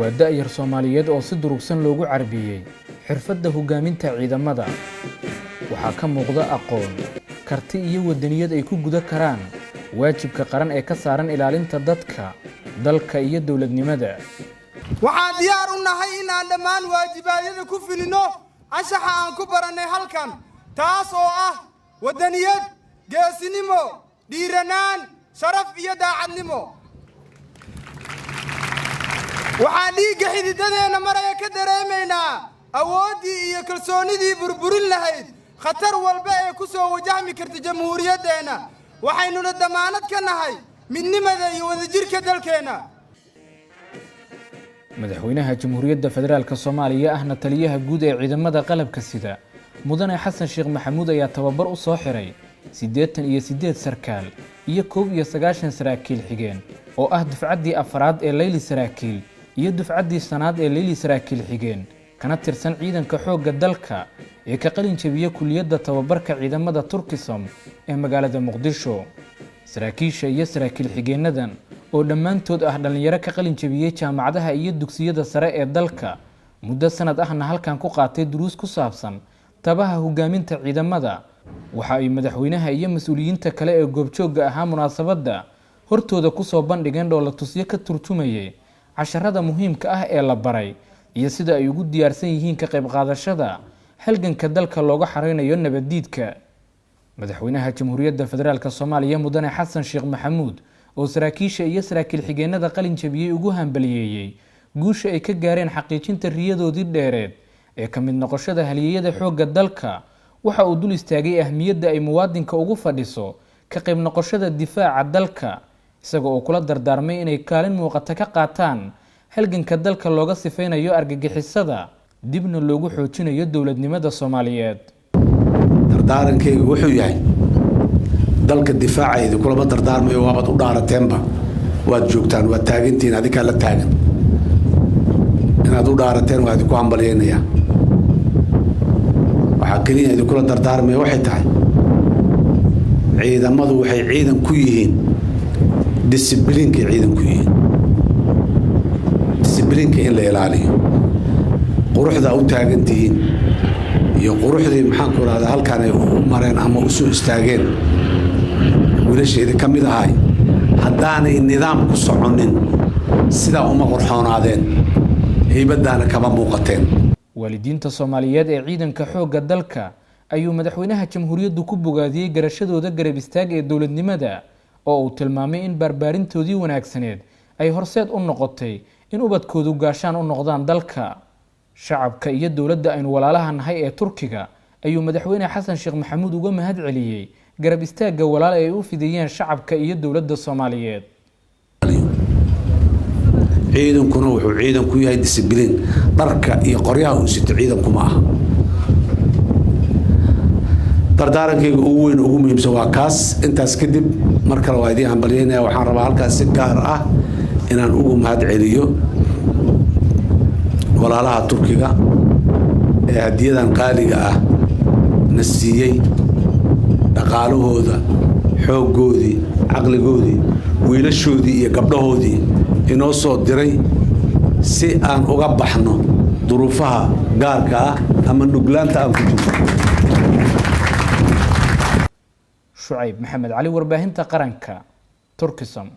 waa da'yar Soomaaliyeed oo si durugsan loogu carbiyay xirfadda hogaaminta ciidamada. Waxaa ka muuqda aqoon, karti iyo wadaniyad ay ku guda karaan waajibka qaran ee ka saaran ilaalinta dadka, dalka iyo dawladnimada. waxaan diyaar u nahay inaan dhammaan waajibaadada ku filino anshaxa aan ku baranay halkan, taas oo ah wadaniyad, geesinimo, dhiiranaan, sharaf iyo daacadnimo. waxaan dhiigga xididadeena maraya ka dareemaynaa awooddii iyo kalsoonidii burburin lahayd khatar walba ee ku soo wajahmi karta jamhuuriyaddeena. waxaynuna damaanad ka nahay midnimada iyo wadajirka dalkeena. madaxweynaha Jamhuuriyadda Federaalka Soomaaliya ahna taliyaha guud ee ciidamada qalabka sida mudane Xasan Sheekh Maxamuud ayaa tababar u soo xiray 88 sarkaal iyo 91 saraakiil xigeen oo ah dufcaddii afraad ee Leyli Saraakiil iyo dufcaddii sanaad ee Leyli Saraakiil xigeen kana tirsan ciidanka xoogga dalka ee ka qalin jabiyay kulliyadda tababarka ciidamada Turkisom ee magaalada Muqdisho. saraakiisha iyo saraakiil xigeenadan oo dhammaantood ah dhalinyaro ka qalin jabiyay jaamacadaha iyo dugsiyada sare ee dalka muddo sanad ahna halkan ku qaatay duruus ku saabsan tabaha hogaaminta ciidamada. waxa ay madaxweynaha iyo mas'uuliyiinta kale ee goobjoogga ahaa munaasabadda hortooda ku soo bandhigeen dhoolatusyo ka turjumayay casharada muhiimka ah ee la baray iyo sida ay ugu diyaarsan yihiin ka qayb qaadashada halganka dalka looga xareynayo nabaddiidka. madaxweynaha Jamhuuriyadda Federaalka Soomaaliya mudane Xasan Sheekh Maxamuud oo saraakiisha iyo saraakiil xigeenada qalin jabiyay ugu hambaliyeeyay guusha ay ka gaareen xaqiijinta riyadoodii dheereed ee ka mid noqoshada halyeeyada xoogga dalka. waxa uu dul istaagay ahmiyadda ay muwaadinka ugu fadhiso ka qayb noqoshada difaaca dalka, isagoo uu kula dardaarmay inay kaalin muuqata ka qaataan halganka dalka looga sifeynayo argagixisada dibna loogu xoojinayo dawladnimada Soomaaliyeed. dardaarankaygu wuxuu yahay dalka difaaceeda kulama dardaarmayo waabad u dhaarateenba, waad joogtaan, waad taagantihiin, adikaa la taagan. inaad u dhaarateen waa idinku hambalyaynayaa. waxaa keliya idinkula dardaarmaya waxay tahay ciidamadu waxay ciidan ku yihiin discibliinkay ciidan ku yihiin. discibliinka in la ilaaliyo, quruxdaa u taagan tihiin iyo quruxdii maxaan ku rahdaa halkaan ay u mareen ama u soo istaageen wiilasheedii ka mid ahay haddaanay nidaam ku soconin sidaa uma qurxoonaadeen, haybadaana kama muuqateen. waalidiinta Soomaaliyeed ee ciidanka xoogga dalka ayuu madaxweynaha jamhuuriyaddu ku bogaadiyay garashadooda garab istaag ee dawladnimada oo uu tilmaamay in barbaarintoodii wanaagsaneed ay horseed u noqotay in ubadkoodu gaashaan u noqdaan dalka. shacabka iyo dawladda aynu walaalaha nahay ee Turkiga ayuu madaxweyne Xasan Sheekh Maxamuud uga mahad celiyay garab istaagga walaal ay u fidiyeen shacabka iyo dawladda Soomaaliyeed. ciidankuna wuxuu ciidan ku yahay discibliin, dharka iyo qoryaha uu sito ciidanku ma aha. dardaarankayga ugu weyn ugu muhiimsan waa kaas. intaas kadib mar kale waa idiin hambalyaynaya. waxaan rabaa halkaas si gaar ah inaan ugu mahad celiyo walaalaha Turkiga ee hadiyadan qaaliga ah na siiyey dhaqaalahooda, xooggoodii, caqligoodii, wiilashoodii iyo gabdhahoodii inoo soo diray si aan uga baxno duruufaha gaarka ah ama nuglaanta aan ku jirno. Shucayb Maxamed Cali, warbaahinta qaranka, Turkisom.